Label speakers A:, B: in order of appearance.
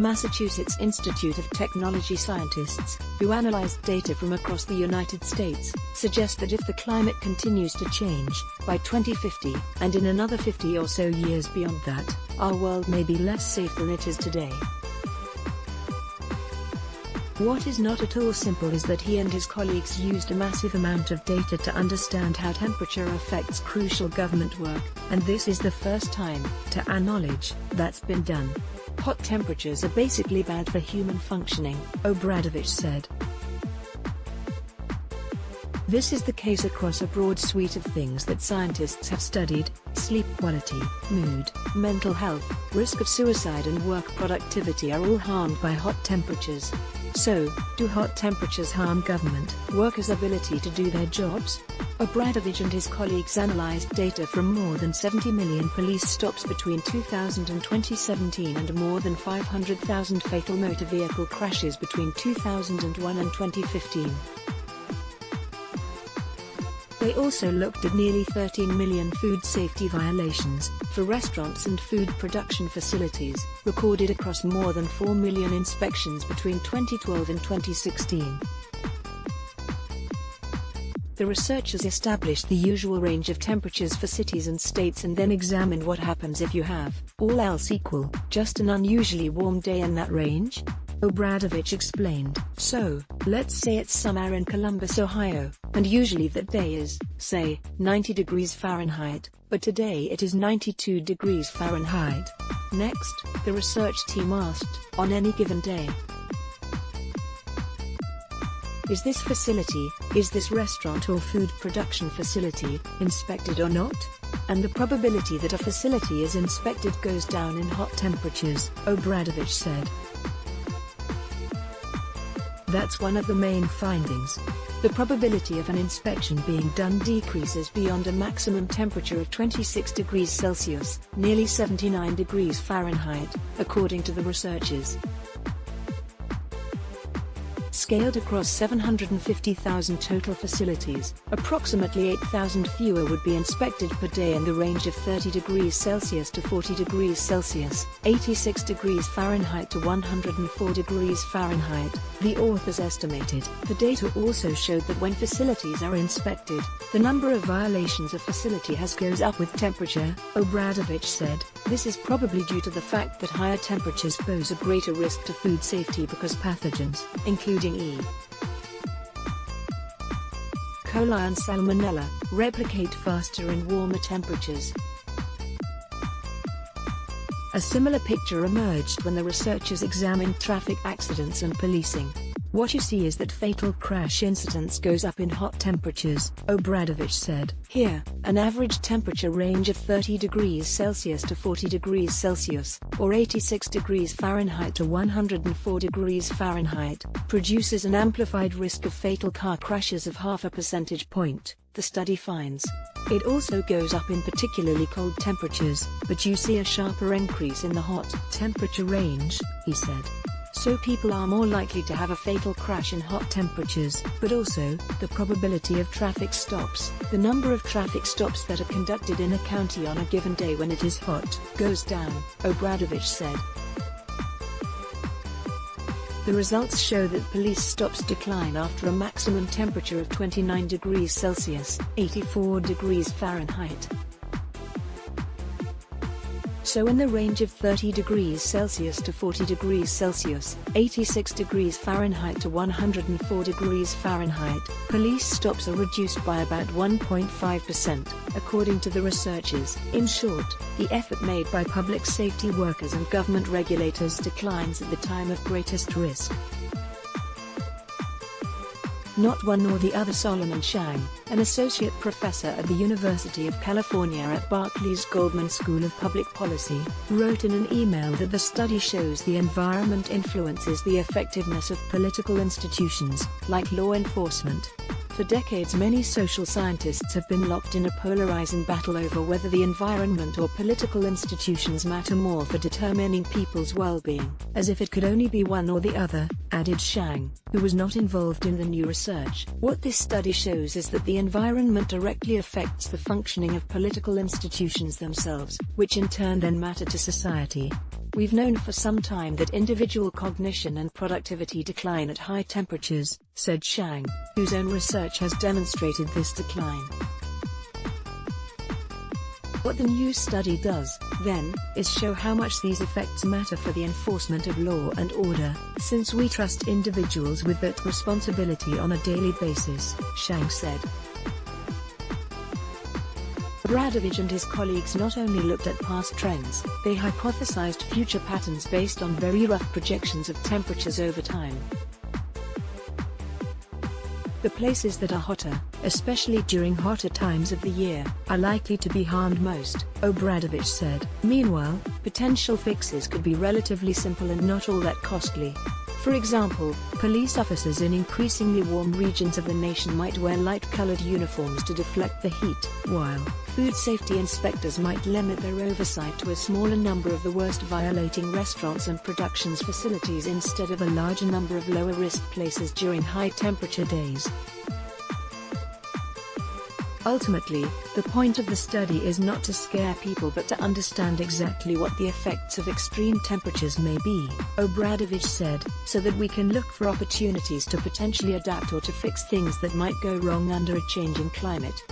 A: Massachusetts Institute of Technology scientists, who analyzed data from across the United States, suggest that if the climate continues to change, by 2050, and in another 50 or so years beyond that, our world may be less safe than it is today. What is not at all simple is that he and his colleagues used a massive amount of data to understand how temperature affects crucial government work, and this is the first time, to our knowledge, that's been done. Hot temperatures are basically bad for human functioning, Obradovich said. This is the case across a broad suite of things that scientists have studied: sleep quality, mood, mental health, risk of suicide and work productivity are all harmed by hot temperatures. So, do hot temperatures harm government workers' ability to do their jobs? Obradovich and his colleagues analyzed data from more than 70 million police stops between 2000 and 2017 and more than 500,000 fatal motor vehicle crashes between 2001 and 2015. They also looked at nearly 13 million food safety violations, for restaurants and food production facilities, recorded across more than 4 million inspections between 2012 and 2016. The researchers established the usual range of temperatures for cities and states and then examined what happens if you have, all else equal, just an unusually warm day in that range. Obradovich explained. So, let's say it's summer in Columbus, Ohio, and usually that day is, say, 90 degrees Fahrenheit, but today it is 92 degrees Fahrenheit. Next, the research team asked, on any given day, is this facility, is this restaurant or food production facility, inspected or not? And the probability that a facility is inspected goes down in hot temperatures, Obradovich said. That's one of the main findings. The probability of an inspection being done decreases beyond a maximum temperature of 26 degrees Celsius, nearly 79 degrees Fahrenheit, according to the researchers. Scaled across 750,000 total facilities, approximately 8,000 fewer would be inspected per day in the range of 30 degrees Celsius to 40 degrees Celsius, 86 degrees Fahrenheit to 104 degrees Fahrenheit, the authors estimated. The data also showed that when facilities are inspected, the number of violations a facility has goes up with temperature, Obradovich said. This is probably due to the fact that higher temperatures pose a greater risk to food safety because pathogens, including E. coli and Salmonella, replicate faster in warmer temperatures. A similar picture emerged when the researchers examined traffic accidents and policing. What you see is that fatal crash incidence goes up in hot temperatures, Obradovich said. Here, an average temperature range of 30 degrees Celsius to 40 degrees Celsius, or 86 degrees Fahrenheit to 104 degrees Fahrenheit, produces an amplified risk of fatal car crashes of 0.5 percentage point, the study finds. It also goes up in particularly cold temperatures, but you see a sharper increase in the hot temperature range, he said. So people are more likely to have a fatal crash in hot temperatures, but also, the probability of traffic stops, the number of traffic stops that are conducted in a county on a given day when it is hot, goes down, Obradovich said. The results show that police stops decline after a maximum temperature of 29 degrees Celsius, 84 degrees Fahrenheit. So in the range of 30 degrees Celsius to 40 degrees Celsius, 86 degrees Fahrenheit to 104 degrees Fahrenheit, police stops are reduced by about 1.5%, according to the researchers. In short, the effort made by public safety workers and government regulators declines at the time of greatest risk. Not one nor the other. Solomon Shang, an associate professor at the University of California at Berkeley's Goldman School of Public Policy, wrote in an email that the study shows the environment influences the effectiveness of political institutions, like law enforcement. For decades many social scientists have been locked in a polarizing battle over whether the environment or political institutions matter more for determining people's well-being, as if it could only be one or the other, added Shang, who was not involved in the new research. What this study shows is that the environment directly affects the functioning of political institutions themselves, which in turn then matter to society. We've known for some time that individual cognition and productivity decline at high temperatures, said Shang, whose own research has demonstrated this decline. What the new study does, then, is show how much these effects matter for the enforcement of law and order, since we trust individuals with that responsibility on a daily basis, Shang said. Obradovich and his colleagues not only looked at past trends, they hypothesized future patterns based on very rough projections of temperatures over time. The places that are hotter, especially during hotter times of the year, are likely to be harmed most, Obradovich said. Meanwhile, potential fixes could be relatively simple and not all that costly. For example, police officers in increasingly warm regions of the nation might wear light-colored uniforms to deflect the heat, while food safety inspectors might limit their oversight to a smaller number of the worst-violating restaurants and productions facilities instead of a larger number of lower-risk places during high-temperature days. Ultimately, the point of the study is not to scare people but to understand exactly what the effects of extreme temperatures may be, Obradovich said, so that we can look for opportunities to potentially adapt or to fix things that might go wrong under a changing climate.